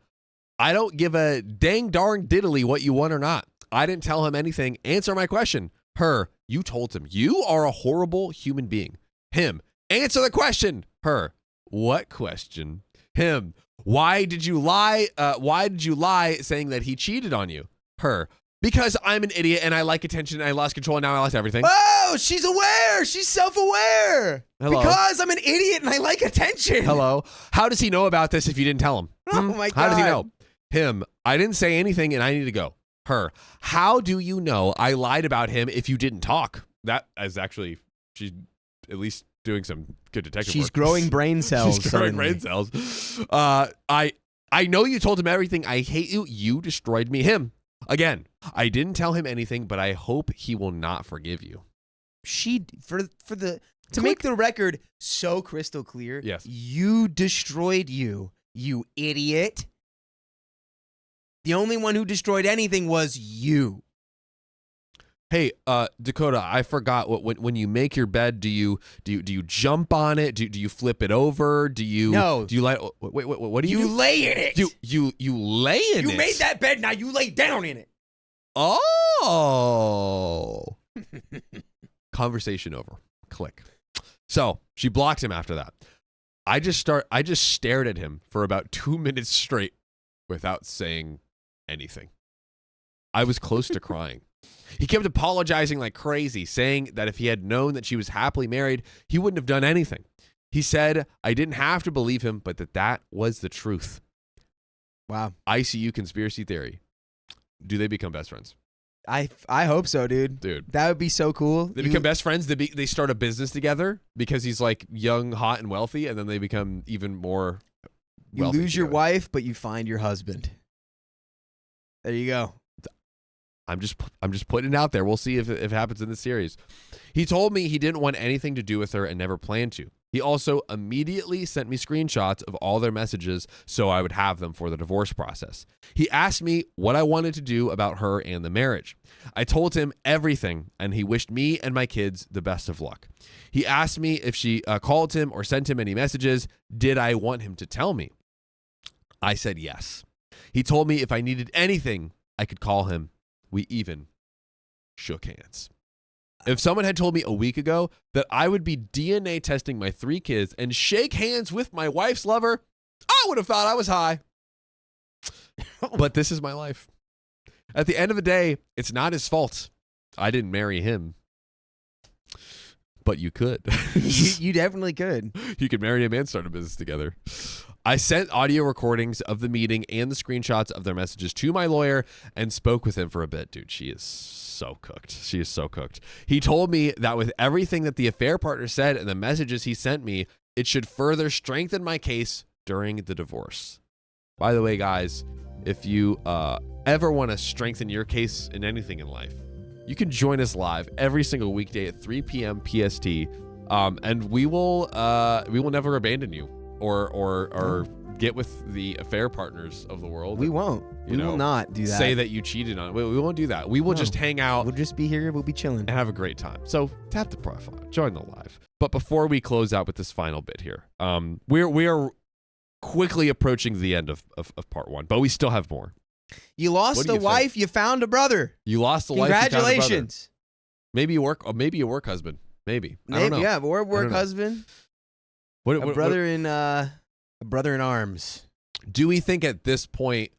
I don't give a dang darn diddly what you want or not. I didn't tell him anything. Answer my question. Her. You told him. You are a horrible human being. Him. Answer the question. Her. What question? Him. Why did you lie? Why did you lie saying that he cheated on you? Her. Because I'm an idiot and I like attention and I lost control and now I lost everything. Oh, she's aware. She's self-aware. Hello. Because I'm an idiot and I like attention. Hello. How does he know about this if you didn't tell him? Oh my God. How does he know? Him. I didn't say anything and I need to go. Her. How do you know I lied about him if you didn't talk? That is actually, she's at least doing some good detective She's work. growing brain cells. She's growing brain cells. I know you told him everything. I hate you. You destroyed me. Him. Again, I didn't tell him anything, but I hope he will not forgive you. To make the record so crystal clear. Yes. You destroyed you idiot. The only one who destroyed anything was you. Hey, Dakota, I forgot. When you make your bed, do you jump on it? Do you flip it over? Do you lay? Wait, what do you do? Lay in it. You lay in it. You made that bed. Now you lay down in it. Oh. Conversation over. Click. So she blocked him after that. I just stared at him for about 2 minutes straight without saying anything. I was close to crying. He kept apologizing like crazy, saying that if he had known that she was happily married, he wouldn't have done anything. He said I didn't have to believe him, but that was the truth. Wow. ICU conspiracy theory. Do they become best friends? I hope so, dude. That would be so cool. They become best friends. They start a business together because he's like young, hot, and wealthy, and then they become even more wealthy. You lose your together. wife, but you find your husband. There you go. I'm just putting it out there. We'll see if it happens in the series. He told me he didn't want anything to do with her and never planned to. He also immediately sent me screenshots of all their messages so I would have them for the divorce process. He asked me what I wanted to do about her and the marriage. I told him everything, and he wished me and my kids the best of luck. He asked me if she called him or sent him any messages. Did I want him to tell me? I said yes. He told me if I needed anything, I could call him. We even shook hands. If someone had told me a week ago that I would be DNA testing my 3 kids and shake hands with my wife's lover, I would have thought I was high. But this is my life. At the end of the day, it's not his fault. I didn't marry him. But you could. You definitely could. You could marry him and start a business together. I sent audio recordings of the meeting and the screenshots of their messages to my lawyer and spoke with him for a bit. Dude, she is so cooked. She is so cooked. He told me that with everything that the affair partner said and the messages he sent me, it should further strengthen my case during the divorce. By the way, guys, if you ever want to strengthen your case in anything in life, you can join us live every single weekday at 3 p.m. PST, and we will never abandon you. or get with the affair partners of the world. We won't. We will not do that. Say that you cheated on it. We won't do that. We will just hang out. We'll just be here. We'll be chilling and have a great time. So tap the profile, join the live. But before we close out with this final bit here, we are quickly approaching the end of part 1, but we still have more. You lost a wife. You found a brother. You lost a wife. Congratulations. Maybe a work husband. Maybe. I don't know. Yeah, or work husband. A brother in arms. Do we think at this point,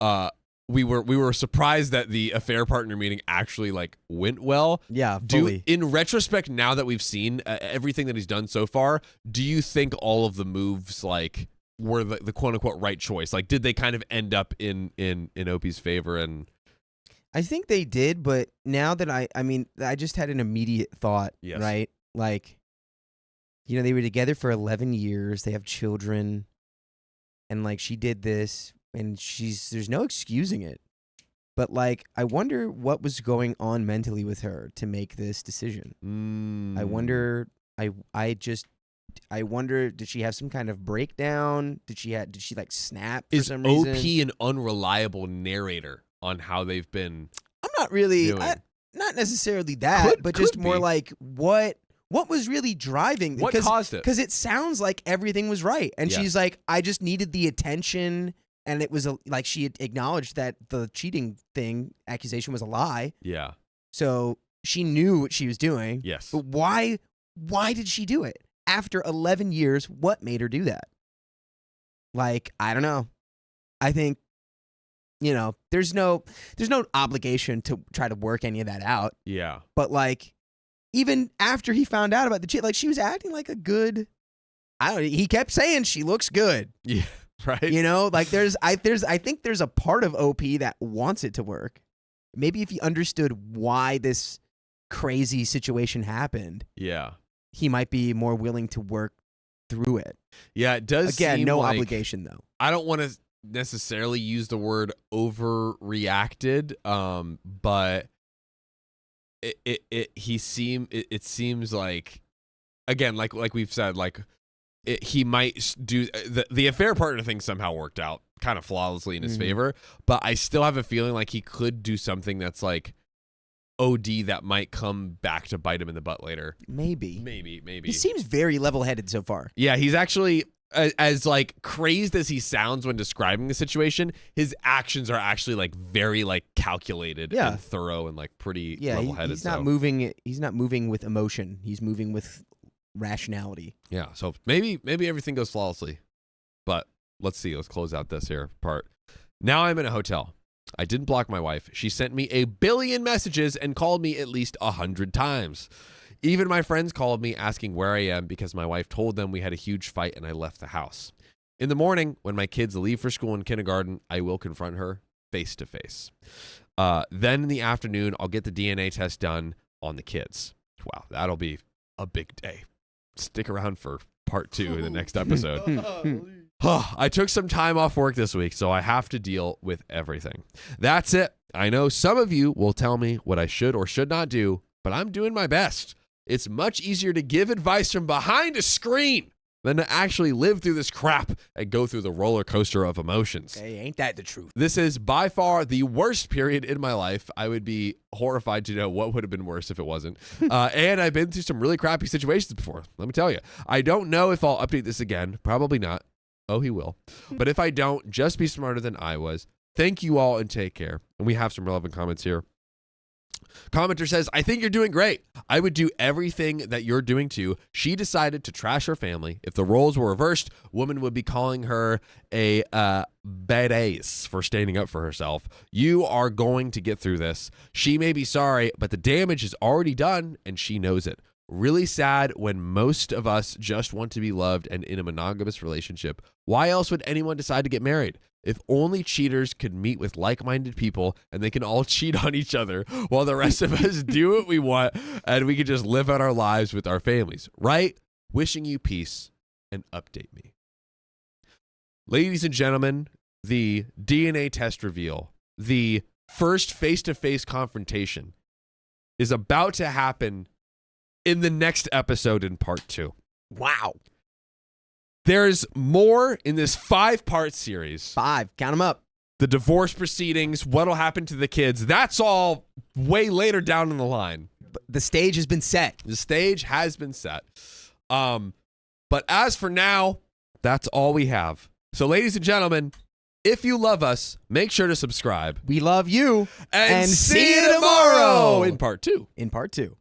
we were surprised that the affair partner meeting actually like went well? Yeah, fully. In retrospect, now that we've seen everything that he's done so far, do you think all of the moves like were the quote unquote right choice? Like, did they kind of end up in Opie's favor? And I think they did, but now that I just had an immediate thought, yes. Right? Like, they were together for 11 years. They have children. And, like, she did this, and there's no excusing it. But, like, I wonder what was going on mentally with her to make this decision. I wonder, I wonder, did she have some kind of breakdown? Did she like, snap for some reason? Is OP an unreliable narrator on how they've been I'm not really, not necessarily that, but just more be. like, what was really driving? What caused it? Because it sounds like everything was right. And she's like, I just needed the attention. And it was like she had acknowledged that the cheating accusation was a lie. Yeah. So she knew what she was doing. Yes. But why did she do it? After 11 years, what made her do that? Like, I don't know. I think, there's no obligation to try to work any of that out. Yeah. But like, even after he found out about the cheat, like she was acting like a good. He kept saying she looks good. Yeah, right. Like I think there's a part of OP that wants it to work. Maybe if he understood why this crazy situation happened, yeah, he might be more willing to work through it. Yeah, it does. Again, seem no like, obligation though. I don't want to necessarily use the word overreacted, but. It seems like, again, like we've said, like he might do the affair partner thing somehow worked out kind of flawlessly in his favor, but I still have a feeling like he could do something that's like OD that might come back to bite him in the butt later. Maybe. He seems very level-headed so far. Yeah, he's actually as like crazed as he sounds when describing the situation, his actions are actually like very like calculated and thorough and like pretty level-headed. He's not moving. He's not moving with emotion. He's moving with rationality. Yeah. So maybe everything goes flawlessly, but let's see. Let's close out this here part. Now I'm in a hotel. I didn't block my wife. She sent me 1 billion messages and called me at least 100 times. Even my friends called me asking where I am because my wife told them we had a huge fight and I left the house. In the morning, when my kids leave for school and kindergarten, I will confront her face to face. Then in the afternoon, I'll get the DNA test done on the kids. Wow, that'll be a big day. Stick around for part 2 in the next episode. I took some time off work this week, so I have to deal with everything. That's it. I know some of you will tell me what I should or should not do, but I'm doing my best. It's much easier to give advice from behind a screen than to actually live through this crap and go through the roller coaster of emotions. Hey, ain't that the truth? This is by far the worst period in my life. I would be horrified to know what would have been worse if it wasn't. And I've been through some really crappy situations before. Let me tell you. I don't know if I'll update this again. Probably not. Oh, he will. But if I don't, just be smarter than I was. Thank you all and take care. And we have some relevant comments here. Commenter says, I think you're doing great. I would do everything that you're doing too. She decided to trash her family. If the roles were reversed, women would be calling her a badass for standing up for herself. You are going to get through this. She may be sorry, but the damage is already done and she knows it. Really sad when most of us just want to be loved and in a monogamous relationship. Why else would anyone decide to get married? If only cheaters could meet with like-minded people and they can all cheat on each other while the rest of us do what we want and we can just live out our lives with our families, right? Wishing you peace and update me. Ladies and gentlemen, the DNA test reveal, the first face-to-face confrontation is about to happen in the next episode in part 2. Wow. There's more in this 5-part series. 5. Count them up. The divorce proceedings, what'll happen to the kids. That's all way later down in the line. But the stage has been set. The stage has been set. But as for now, that's all we have. So, ladies and gentlemen, if you love us, make sure to subscribe. We love you. And see you tomorrow in part 2. In part 2.